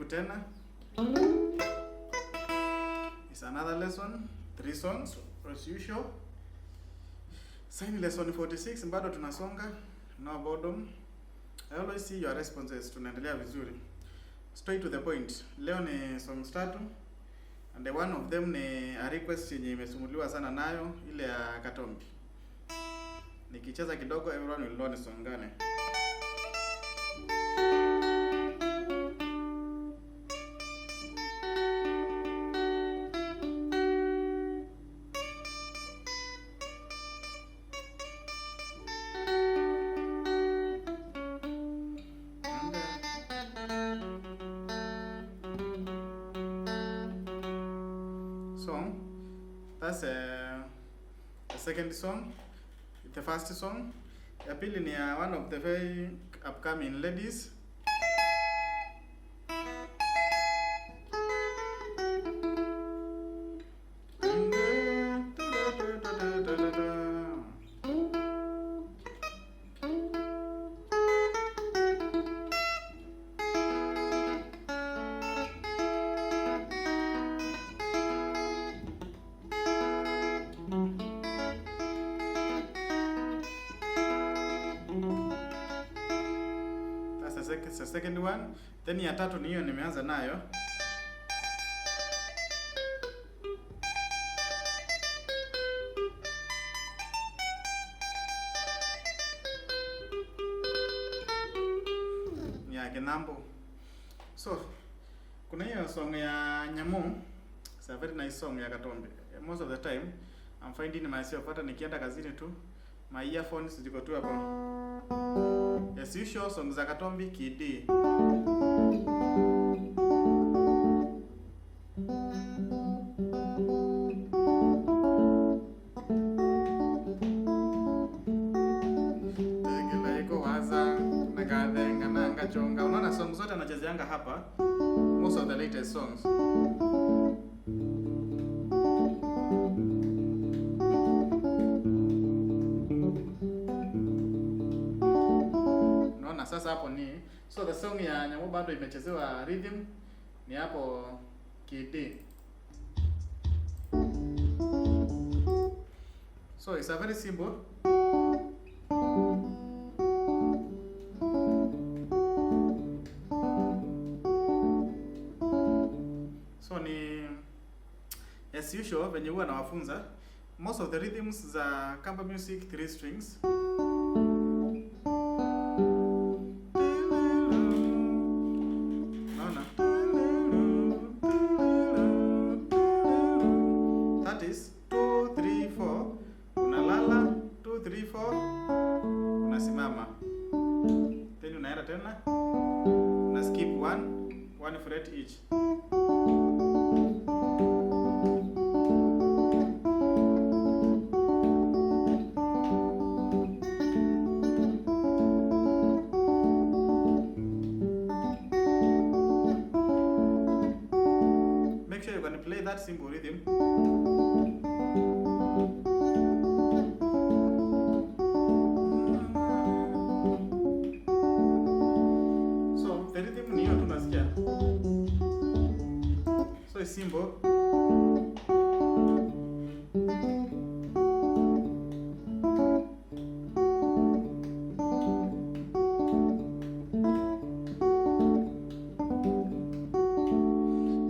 Tena. It's another lesson, 3 songs as usual. Sign lesson 46, bado tunasonga, no boredom. I always see your responses, tunaendelea vizuri. Straight to the point. Leo ni songs 3 and one of them ni a request yenye imesumuliwa sana nayo, ile ya Katombi. Nikicheza kidogo everyone will know ni song gani. That's the second song. The first song. Ya pili ni one of the very upcoming ladies. The second one. Then ya tatu ni hiyo nimeanza nayo. Ni ya Kinambo. So, kuna hiyo song ya Nyamu. It's a very nice song ya Katombi. Most of the time I'm finding myself hata nikienda kazini tu my earphones ziko tu hapo. As usual, songs za Katombi KD. Unaona songs zote anachezeanga hapa, most of the latest songs. Sasa hapo ni so the song ya Nyamu bado imechezewa rhythm ni hapo KD. So it's a very simple. So ni as usual venye huwa nawafunza, most of the rhythms za Kamba Music 3 strings. Then unaenda tena na skip one fret each. Make sure you can play that simple rhythm. So it's simple.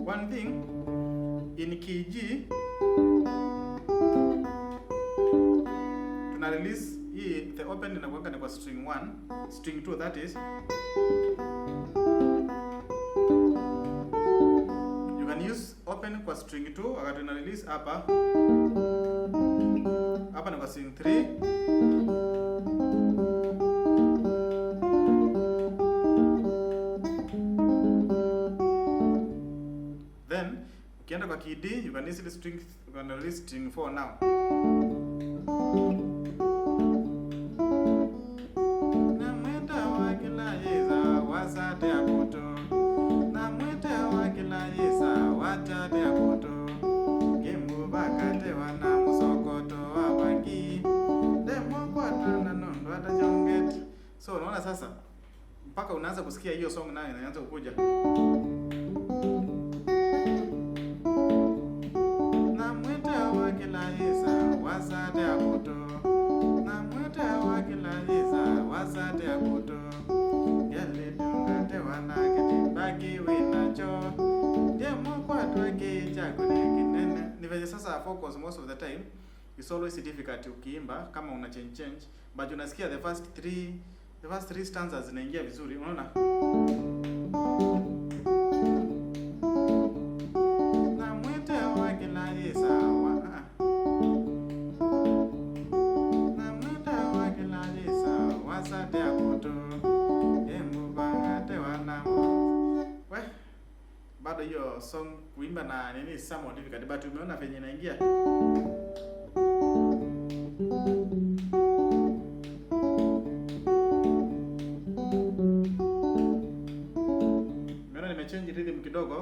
One thing in KG tuna release hii the open inakuwa ni kwa string 1, string 2 that is. Open kwa string 2 wakati una release hapa ni kwa string 3. Then Ukienda kwa key D, you can easily read string 4 now. Namwita wa kila yeza wasate akuto. Namwita wa kila yeza watate akuto. Gembu bakate wana musokoto wabangi. Demo kwa tana nondo hata jonget. So unaona sasa mpaka unaanza kusikia hiyo song nayo inaanza kukuja. Namwita wa kila yeza wasate akuto. Namwita wa kila yeza wasate akuto. Yale dungate wana kitibaki winacho. Demo kwa twake chako kinene. Ni venye sasa focus most of the time is always difficult ukiimba kama una change but unasikia the first three stanzas zinaingia vizuri, unaona? Namwita wa kila yeza namwita wa kila yeza wasate akuto. Embu bangate wana. We, bado hiyo song kuimba na nini somewhat difficult but umeona venye inaingia. Umeona nimechange rhythm kidogo.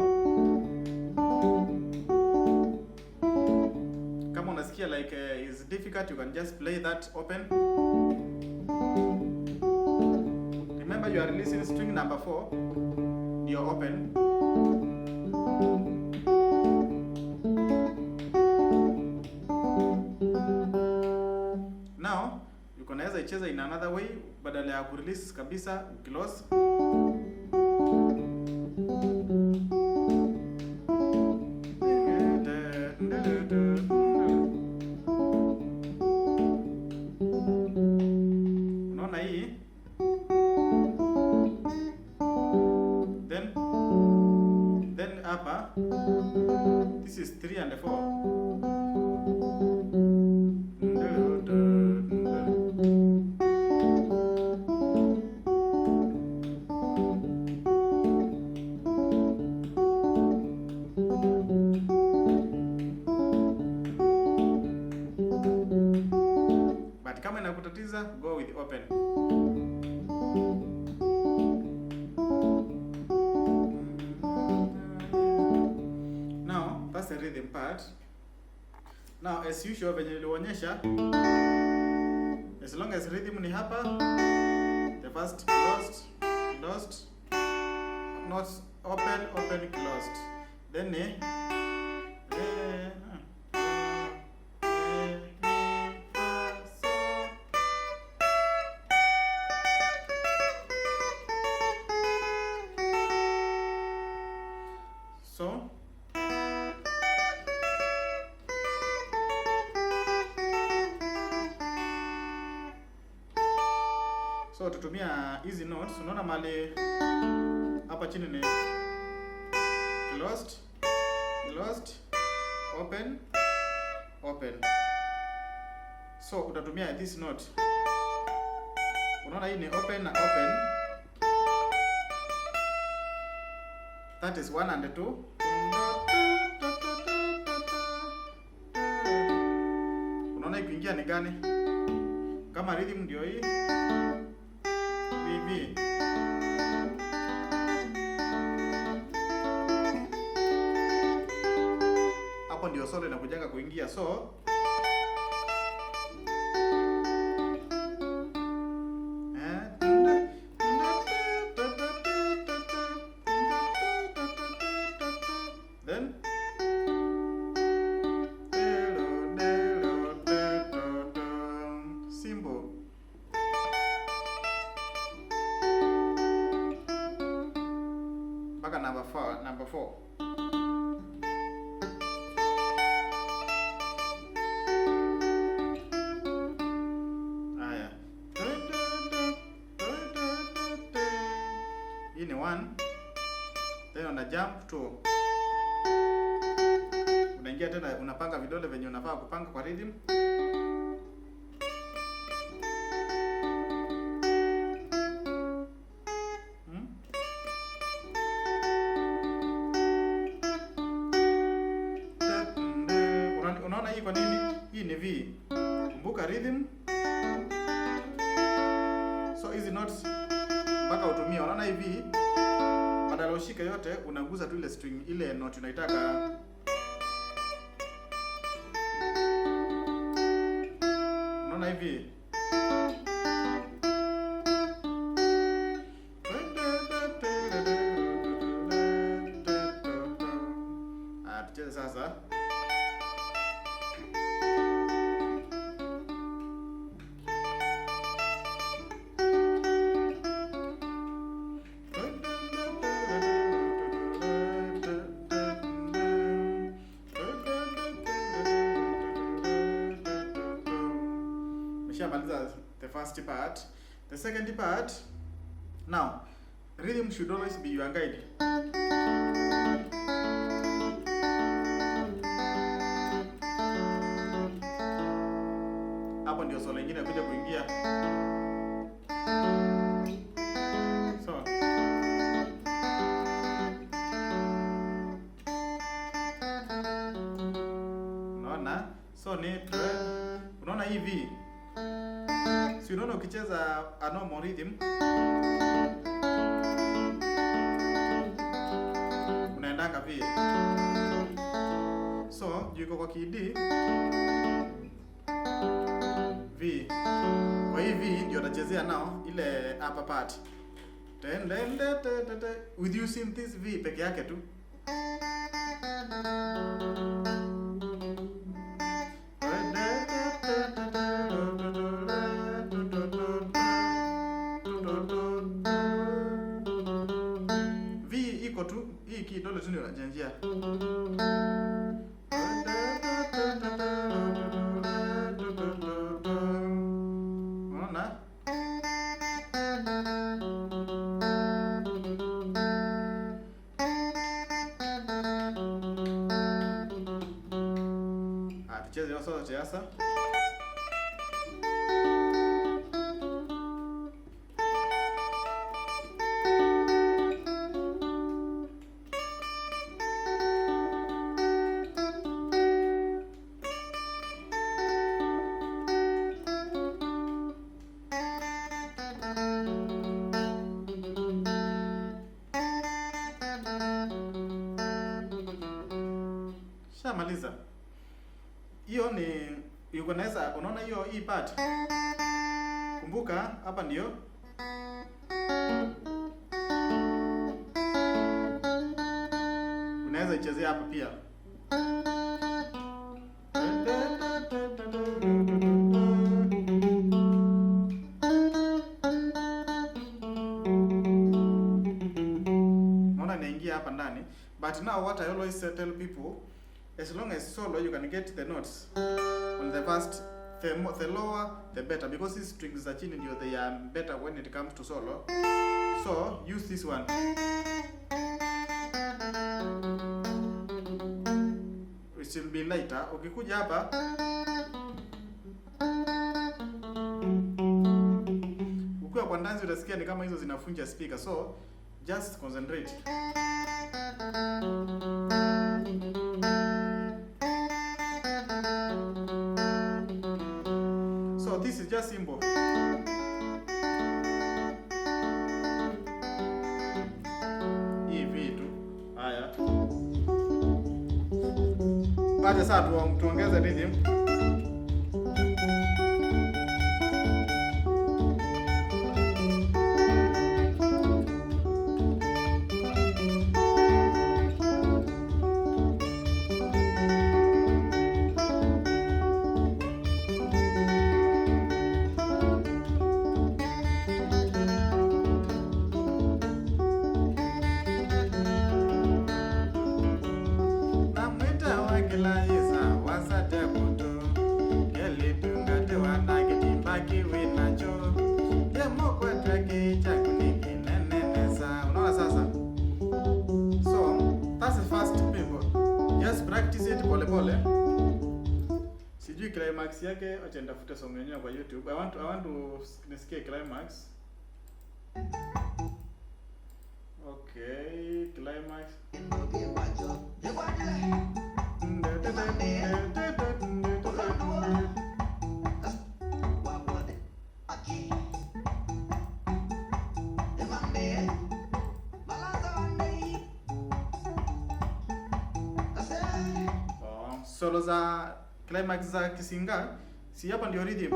Kama unasikia like is difficult, you can just play that open. Remember you are releasing string number 4, your open. Now you can either icheza in another way, badala ya kurelease kabisa ukilose. Unaona hii? Then hapa this is 3 and 4. But kama inakutatiza, go with open. Now, that's the rhythm part. Now, as usual, venye nilionyesha, as long as rhythm ni hapa, the first closed, not open, closed. Then ni so tutumia hizi notes. Unaona mali hapa chini ni closed, open. So utatumia this note. Unaona hii ni open na open. That is 1 and 2. Unaona ikiingia ni gani? Kama rhythm ndio hii. B. Hapo ndio solo inakujanga kuingia. So then simple. Mpaka number 4. Haya. Hii ni 1. Then una jump to. Unaingia tena unapanga vidole venye unafaa kupanga kwa rhythm. kwa nini? Hii ni V. Kumbuka rhythm. So hizi notes mpaka utumie. Unaona hivi, badala ushike yote unaguza tu ile string, ile note unaitaka. Unaona hivi. Tucheze sasa. Maliza the first part. The second part, now rhythm should always be your guide. Hapo ndio solo nyingine kuja kuingia. So unaona, so ni unaona hivi. Si unaona ukicheza a normal rhythm unaendanga vile. So yuko kwa key D V. Kwa hii V ndio utachezea nao ile upper part. With using this V peke yake tu. Hii kidole tu ndio unachangia. Unaona? Tucheze hiyo sasa. Maliza. Hiyo ni yuko naweza, unaona hiyo hii part. Kumbuka hapa ndio unaweza ichezea hapa pia. Unaona inaingia hapa ndani. But now what I always tell people, as long as solo you can get the notes on the first, the lower the better, because these strings za chini ndio they are better when it comes to solo. So use this one. It will be lighter. Ukikuja hapa ukiwa kwa ndanzi utasikia ni kama hizo zinafunja speaker, so just concentrate. So this is just simple. Hivi tu. Haya. Baada sasa tuongeze rhythm. Practice it pole pole. Sijui climax yake, acha nitafute song yenyewe kwa YouTube. I want to nisikie climax. Okay, climax. solo za climax za Kisinga, si hapa ndio rhythm.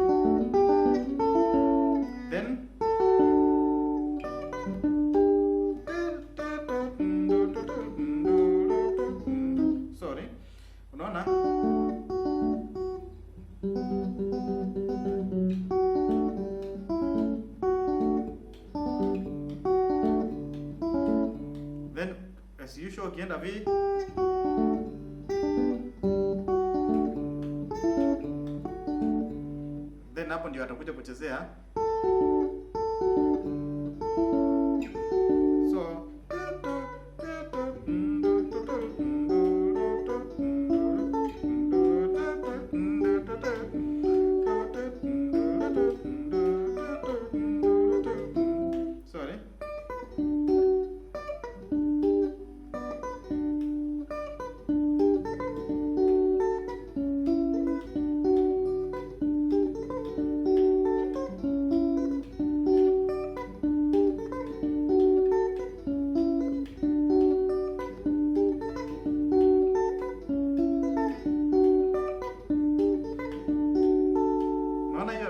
Then sorry, unaona? Then as usual ukienda V, then hapo ndio atakuja kuchezea. So sorry.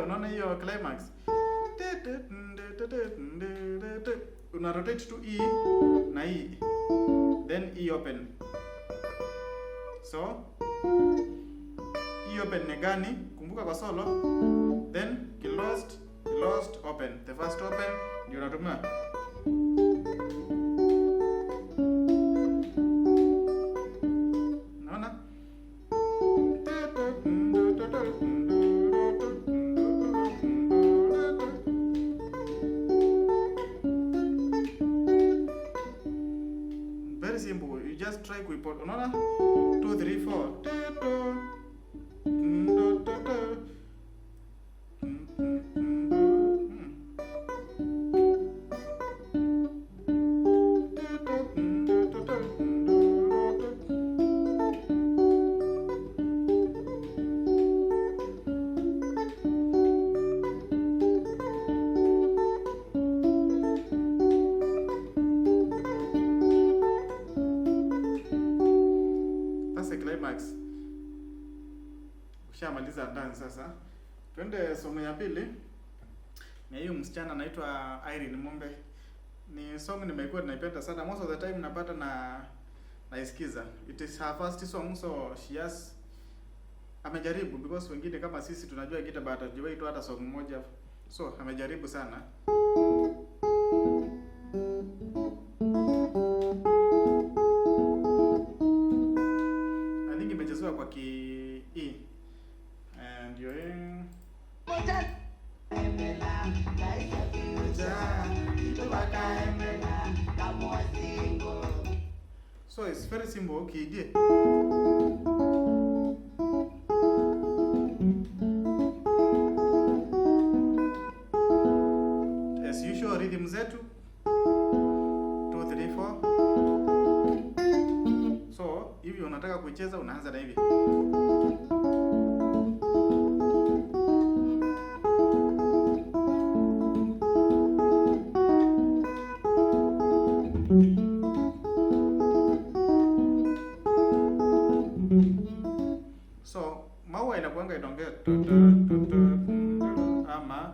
Unaona hiyo climax, una rotate to E na E, then E open. So E open ni gani? Kumbuka kwa solo, then closed open. The first open ndio unatumia. Unaona? Very simple. You just try kuipot. Unaona? 2 3 4. Climax. Ushamaliza dance sasa. Twende somo ya pili. Na hiyo msichana anaitwa Irene Mumbe. Ni song nimekuwa naipenda sana. Most of the time napata naisikiza. It is her first song, so she has amejaribu, because wengine kama sisi tunajua gita but hajawahi tu hata song moja. So amejaribu sana. Kwa ki E ndio so it's very simple. Ki D, as usual rhythm zetu 2 3 4. So hivi unataka kuicheza unaanza na hivi. So maua inakuanga idongea ama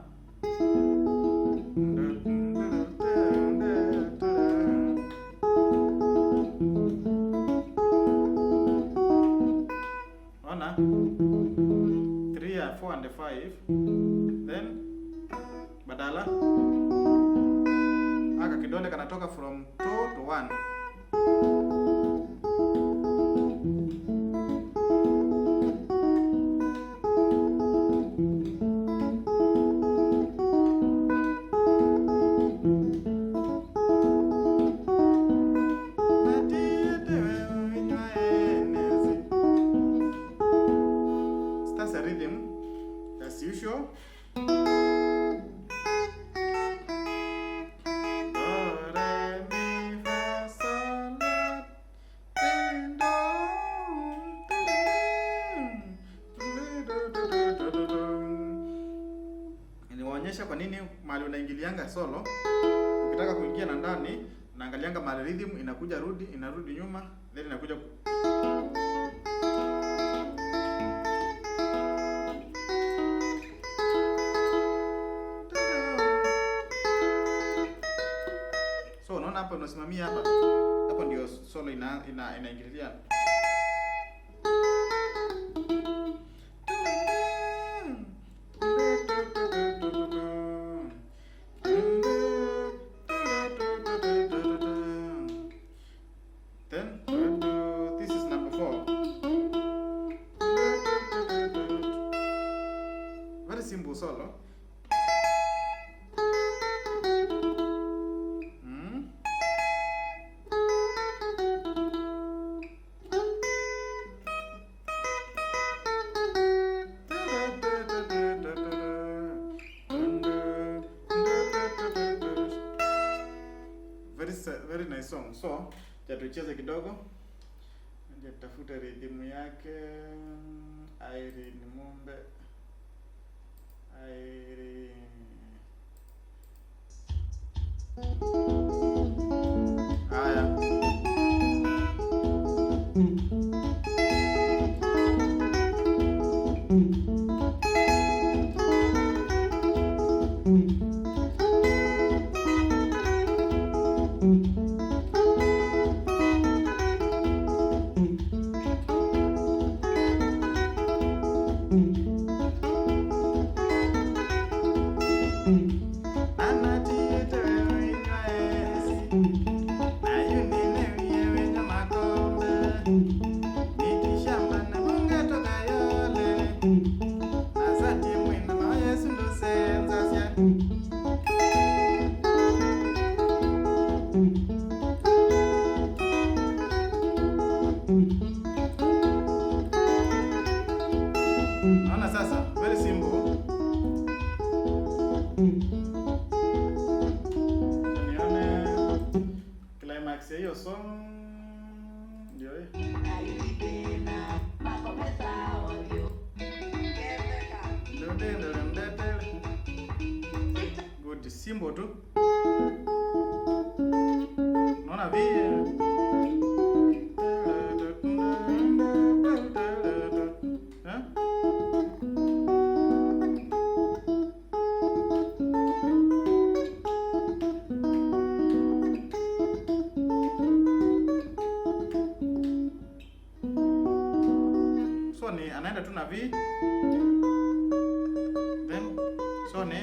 ona 3 and 4 and 5, then badala aka kidole kanatoka from 2 to 1. As usual, niwaonyesha kwa nini mahali unaingilianga solo, ukitaka kuingia na ndani unaangalianga mahali rhythm inakuja inarudi nyuma, then inakuja unasimamia hapa. Hapo ndio solo inaingililia. Then this is number 4. Very simple solo. Very nice song. So, tucheze kidogo. Nje tafuta rhythm yake. Irene Mumbe. Haya. Naona sasa, very simple. Nione climax ya hiyo song ndio hii. Good, simple tu. Naona vile ni anaenda tu na V, then so ni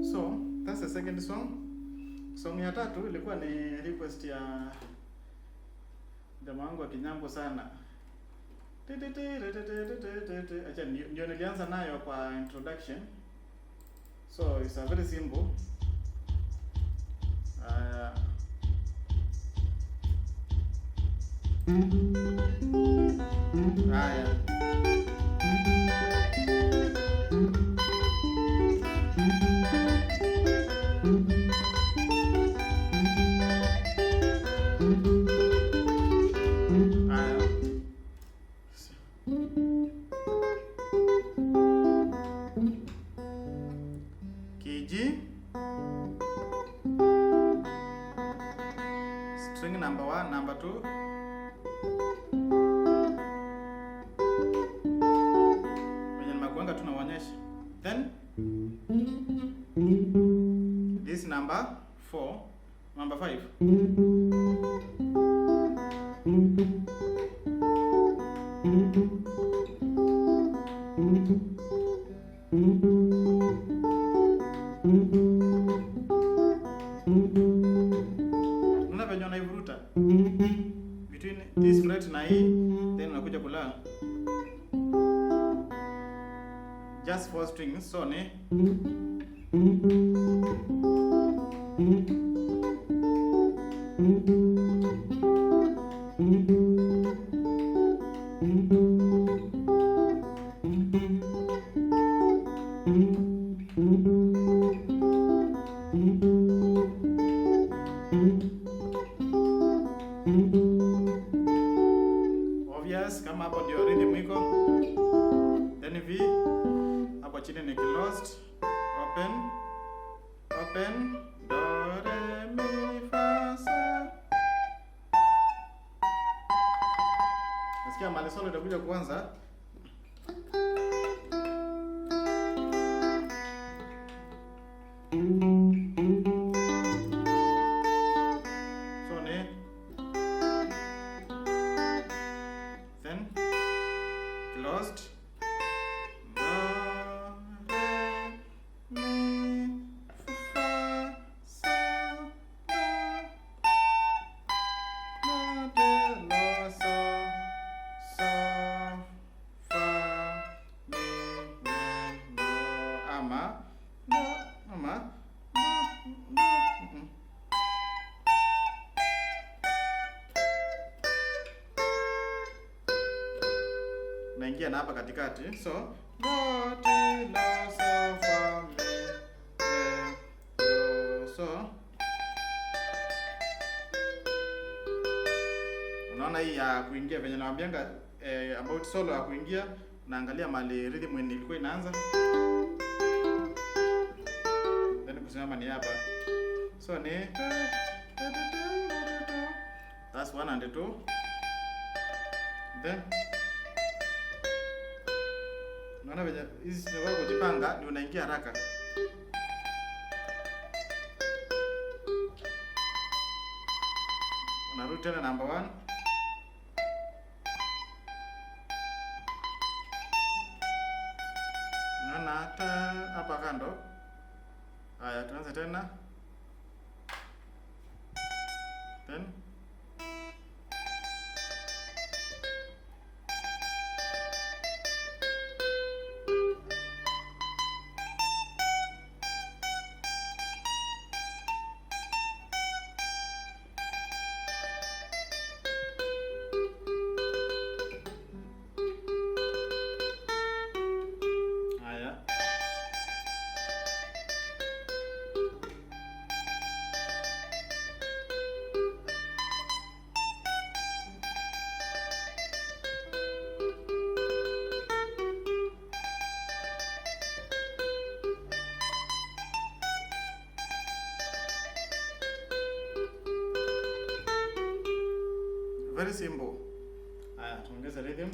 so that's the second song. Song ya tatu ilikuwa ni request ya jamaa wangu wa Kinyambo sana. Acha ndio nilianza nayo kwa introduction. So it's a very simple. G, string number 1, number 2, wenye nimekuanga tunaonyesha, then this number 4, number 5, Una venye unaivuruta between this fret na hii, then unakuja kula just 4 strings. So ni obvious kama hapo ndio rhythm iko, then V hapo chini ni closed, open, mali solo itakuja kuanza. So ni then closed naingia na hapa katikati. So do ti la so fa mi re do. So unaona hii ya kuingia venye naambianga about solo ya kuingia, naangalia mali rhythm ilikuwa inaanza, then kusimama ni hapa. So ni that's 1 and 2, then unaona venye hizi zinaweza kujipanga, ni unaingia haraka. Unarudi tena number 1. Unaona hata hapa kando. Haya, tuanze tena. Then very simple. Haya, tuongeze rhythm.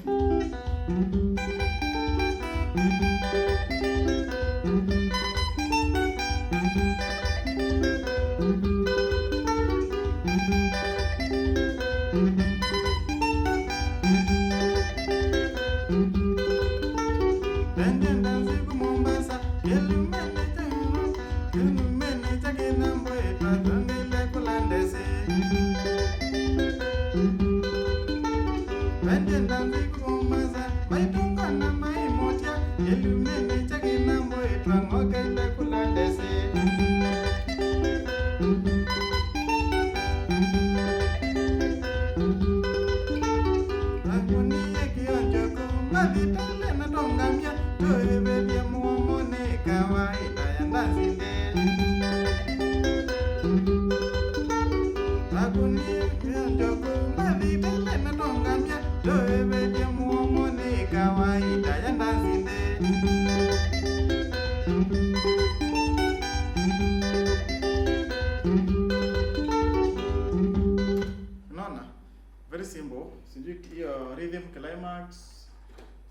Very simple. Sijui hiyo rhythm climax.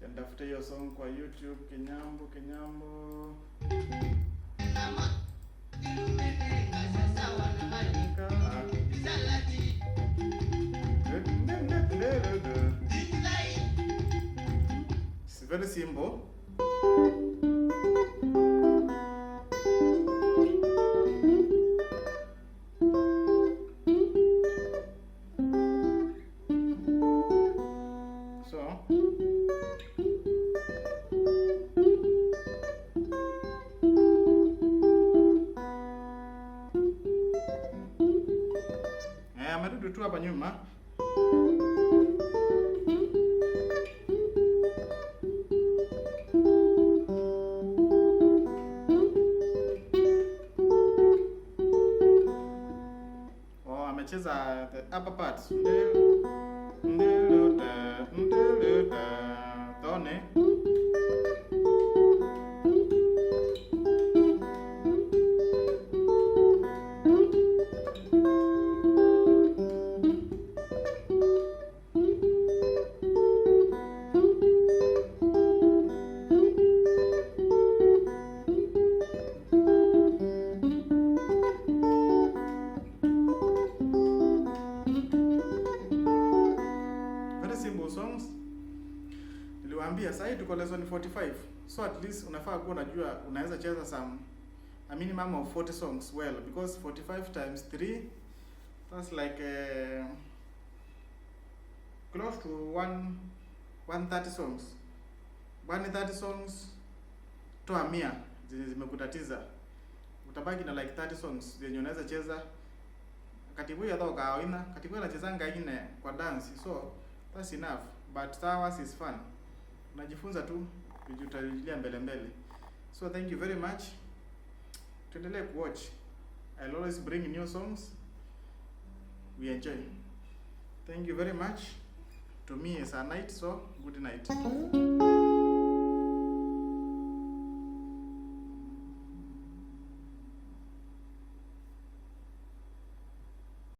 Nitafuta hiyo song kwa YouTube, Kenyambo. It's very simple. Amerudi tu hapa nyuma. Oh, amecheza the upper parts. Tone. nimewambia sasa tuko lesson 45, so at least unafaa kuwa unajua unaweza cheza a minimum of 40 songs well, because 45 times 3, that's like close to 130 songs. 130 songs toa 100 zimekutatiza, utabaki na like 30 songs zenye unaweza cheza. Katibu ya thoka awina, katibu anachezanga ine kwa dance, so that's enough, but ours is fun. Unajifunza tu kujutajilia mbele. So thank you very much. Tuendelee kuwatch. I'll always bring new songs. We enjoy. Thank you very much. To me it's a night, so good night.